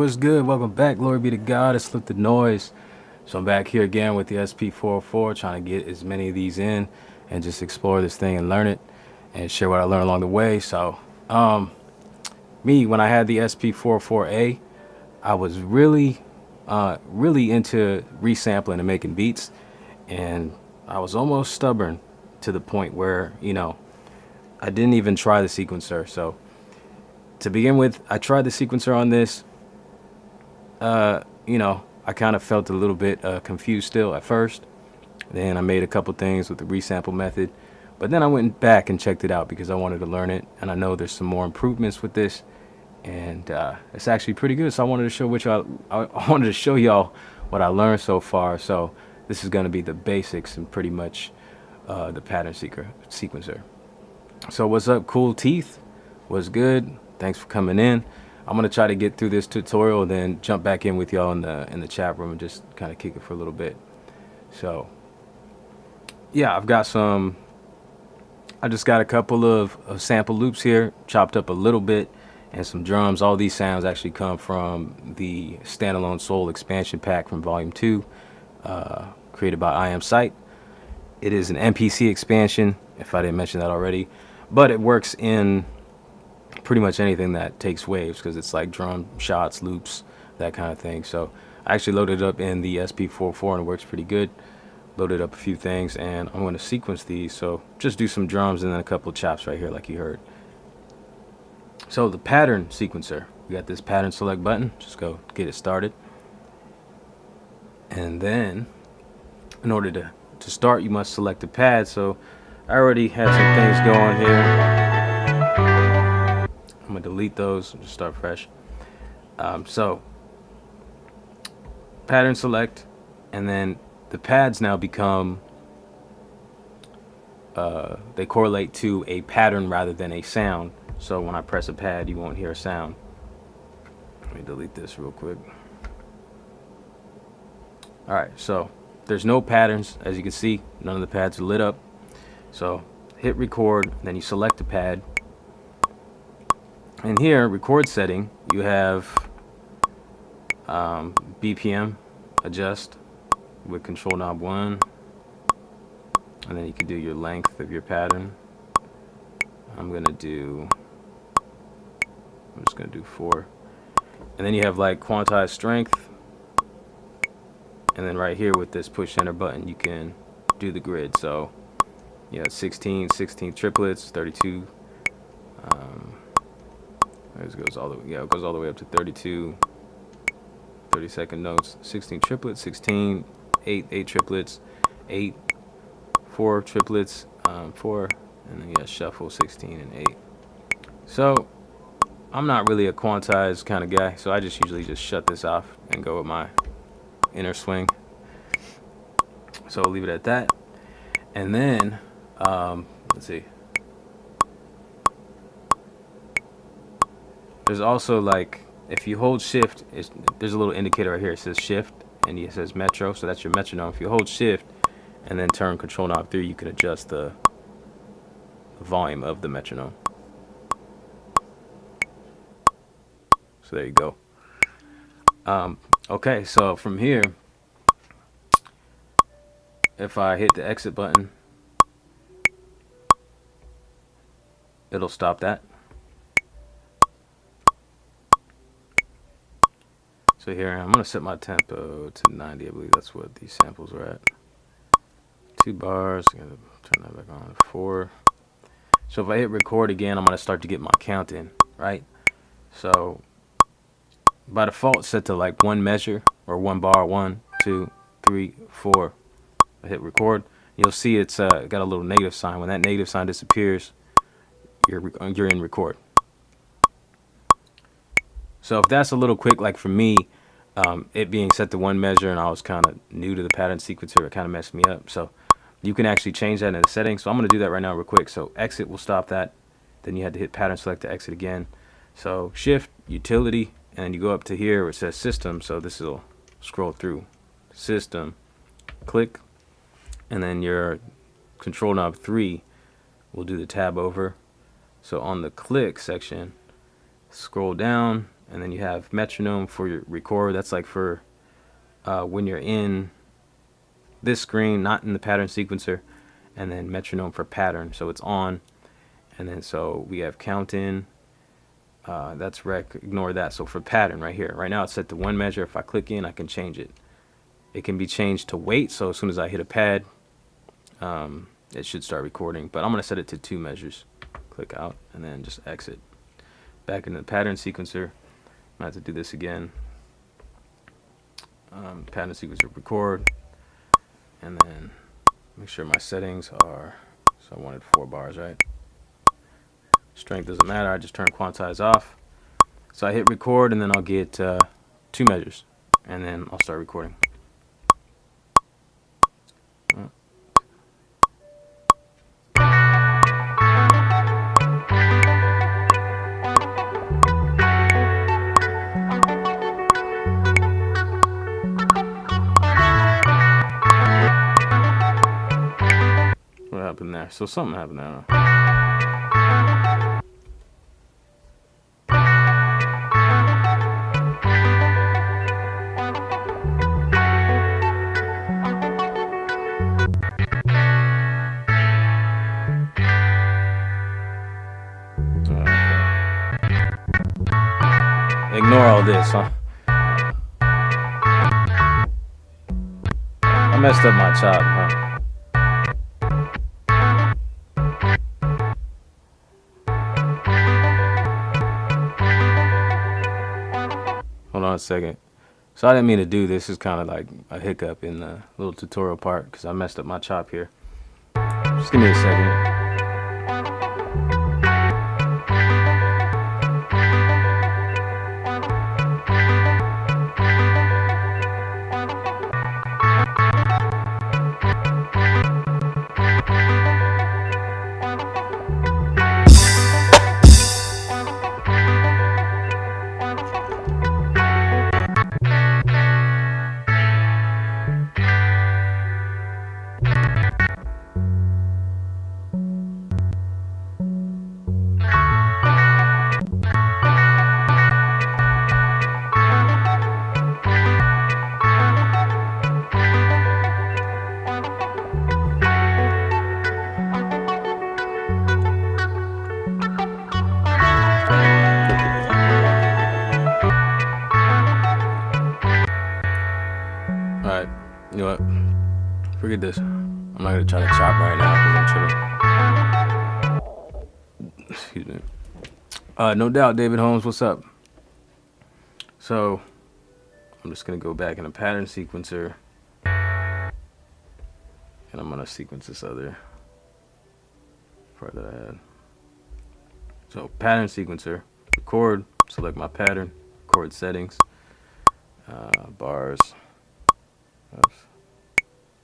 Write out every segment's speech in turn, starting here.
what's good? Welcome back. Glory be to God. It's Look the Noise. So I'm back here again with the SP-404, trying to get as many of these in and just explore this thing and learn it and share what I learned along the way. So, when I had the SP-404A, I was really into resampling and making beats, and I was almost stubborn to the point where, I didn't even try the sequencer. So to begin with, I tried the sequencer on this. I kind of felt a little bit confused still at first. Then I made a couple things with the resample method, but then I went back and checked it out because I wanted to learn it, and I know there's some more improvements with this, and it's actually pretty good. So I wanted to show I wanted to show y'all what I learned so far. So this is going to be the basics and pretty much the pattern sequencer. So what's up, cool teeth? What's good? Thanks for coming in. I'm gonna try to get through this tutorial and then jump back in with y'all in the chat room and just kind of kick it for a little bit. So yeah, I just got a couple of sample loops here, chopped up a little bit, and some drums. All these sounds actually come from the StandAlone Soul expansion pack from Volume 2, created by I Am Sight. It is an MPC expansion, if I didn't mention that already, but it works in pretty much anything that takes waves because it's like drum shots, loops, that kind of thing. So I actually loaded it up in the SP-404 and it works pretty good. Loaded up a few things and I'm going to sequence these. So just do some drums and then a couple of chops right here like you heard. So the pattern sequencer, we got this pattern select button. Just go get it started. And then in order to start, you must select a pad. So I already had some things going here. I'm gonna delete those and just start fresh. So pattern select, and then the pads now become they correlate to a pattern rather than a sound. So when I press a pad, you won't hear a sound. Let me delete this real quick. All right, so there's no patterns, as you can see. None of the pads are lit up. So hit record, then you select the pad. And here, record setting, you have BPM adjust with control knob 1, and then you can do your length of your pattern. I'm just gonna do 4, and then you have like quantized strength, and then right here with this push enter button, you can do the grid. So yeah, 16 triplets, 32. It goes all the way, it goes all the way up to 32 30-second notes. 16 triplets, 16, 8 triplets, 8, 4 triplets, 4, and then yeah, shuffle 16 and 8. So I'm not really a quantized kind of guy, so I just usually just shut this off and go with my inner swing. So I'll leave it at that. And then let's see. There's also, like, if you hold shift, there's a little indicator right here. It says shift and it says metro, so that's your metronome. If you hold shift and then turn control knob 3, you can adjust the volume of the metronome. So there you go. Okay, so from here, if I hit the exit button, it'll stop that. So here I'm going to set my tempo to 90. I believe that's what these samples are at. 2 bars. I'm going to turn that back on. 4. So if I hit record again, I'm going to start to get my count in, right? So by default, it's set to like 1 measure or 1 bar. 1, 2, 3, 4. I hit record. You'll see it's got a little negative sign. When that negative sign disappears, you're in record. So if that's a little quick, like for me, it being set to 1 measure and I was kind of new to the pattern sequencer, it kind of messed me up. So you can actually change that in the settings. So I'm going to do that right now real quick. So exit will stop that. Then you had to hit pattern select to exit again. So shift, utility, and you go up to here where it says system. So this will scroll through system, click, and then your control knob 3 will do the tab over. So on the click section, scroll down And then you have metronome for your record. That's like for when you're in this screen, not in the pattern sequencer. And then metronome for pattern, so it's on. And then so we have count in. That's rec, ignore that. So for pattern right here, right now it's set to 1 measure. If I click in, I can change it. It can be changed to wait, so as soon as I hit a pad, it should start recording. But I'm going to set it to 2 measures. Click out and then just exit. Back into the pattern sequencer. I have to do this again. Pattern sequencer record, and then make sure my settings are, so I wanted 4 bars, right? Strength doesn't matter, I just turn quantize off. So I hit record and then I'll get 2 measures and then I'll start recording. What happened there? So something happened there. Ignore all this, huh? I messed up my chop, huh? Hold on a second. So I didn't mean to do this. It's kind of like a hiccup in the little tutorial part because I messed up my chop here. Just give me a second. Alright, you know what? Forget this. I'm not gonna try to chop right now because I'm tripping. Excuse me. No doubt, David Holmes, what's up? So, I'm just gonna go back in a pattern sequencer. And I'm gonna sequence this other part that I had. So, pattern sequencer, record, select my pattern, record settings, bars. Oops.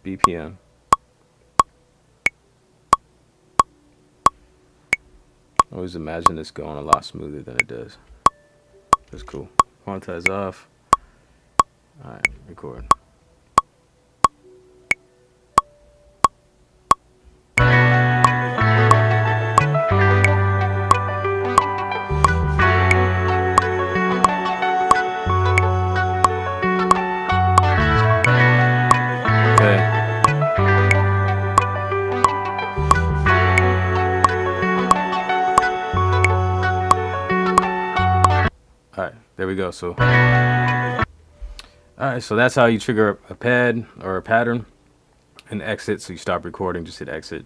BPM. I always imagine this going a lot smoother than it does. That's cool. Quantize off. Alright, record. There we go. So, all right. So that's how you trigger a pad or a pattern and exit. So you stop recording, just hit exit,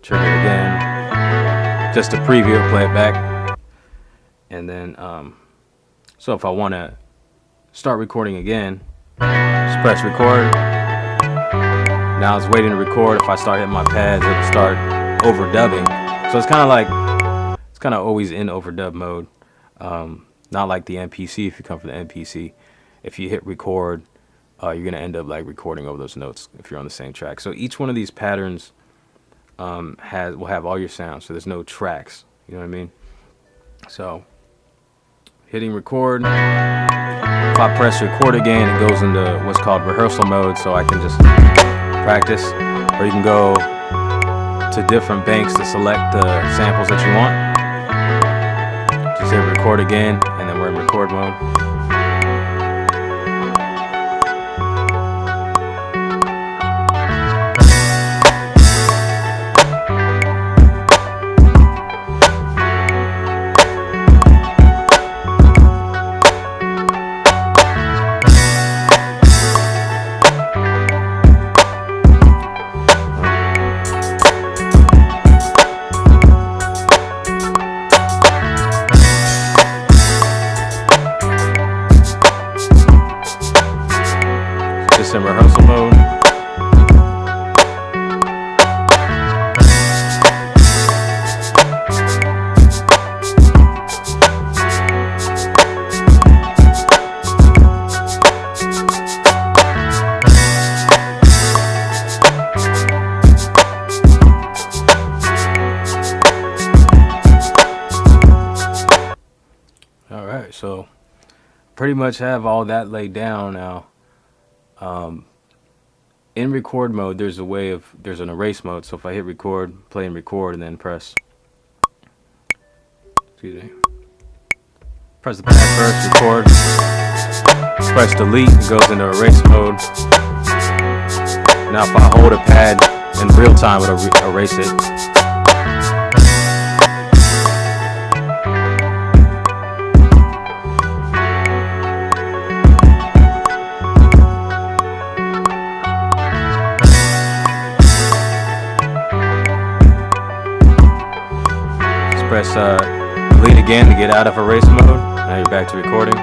trigger it again, just to preview it, play it back, and then so if I want to start recording again, just press record. Now it's waiting to record. If I start hitting my pads, it'll start overdubbing. So it's kind of always in overdub mode. Not like the MPC. If you come from the MPC, if you hit record, you're gonna end up like recording over those notes if you're on the same track. So each one of these patterns will have all your sounds. So there's no tracks. You know what I mean? So hitting record. If I press record again, it goes into what's called rehearsal mode. So I can just practice, or you can go to different banks to select the samples that you want. Just hit record again, and then we're in record record mode. In rehearsal mode. All right, so pretty much have all that laid down now. In record mode, there's an erase mode. So if I hit record, play and record, and then press the pad first, record, press delete, it goes into erase mode. Now if I hold a pad in real time, it'll erase it. Press delete again to get out of erase mode. Now you're back to recording.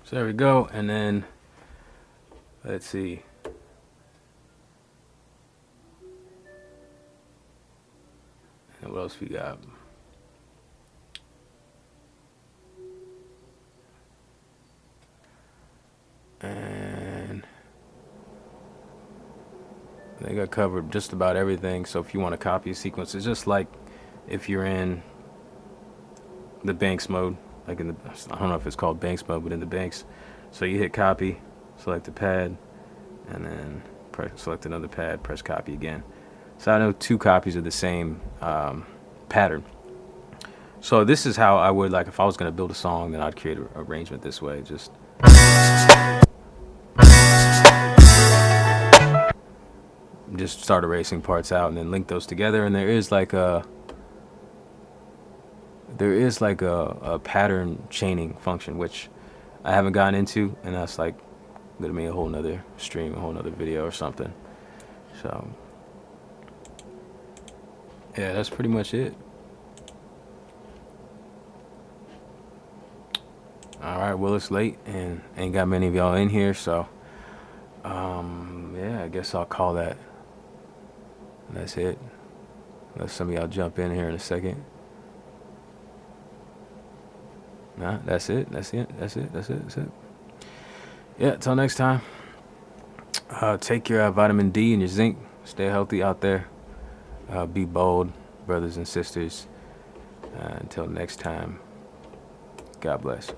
So there we go, and then let's see. And what else we got? And I think I covered just about everything. So if you want to copy a sequence, it's just like if you're in the Banks mode. Like in the, I don't know if it's called Banks mode, but in the Banks. So you hit copy, select the pad, and then select another pad, press copy again. So I know 2 copies of the same pattern. So this is how I would, like, if I was going to build a song, then I'd create an arrangement this way. Just start erasing parts out and then link those together. And there is like a pattern chaining function, which I haven't gotten into, and that's like gonna be a whole nother stream, a whole nother video or something. So yeah, that's pretty much it. All right, well, it's late and ain't got many of y'all in here, so yeah, I guess I'll call that. That's it. Let some of y'all jump in here in a second. Nah, that's it. That's it. That's it. That's it. That's it. Yeah, till next time. Take your vitamin D and your zinc. Stay healthy out there. Be bold, brothers and sisters. Until next time, God bless.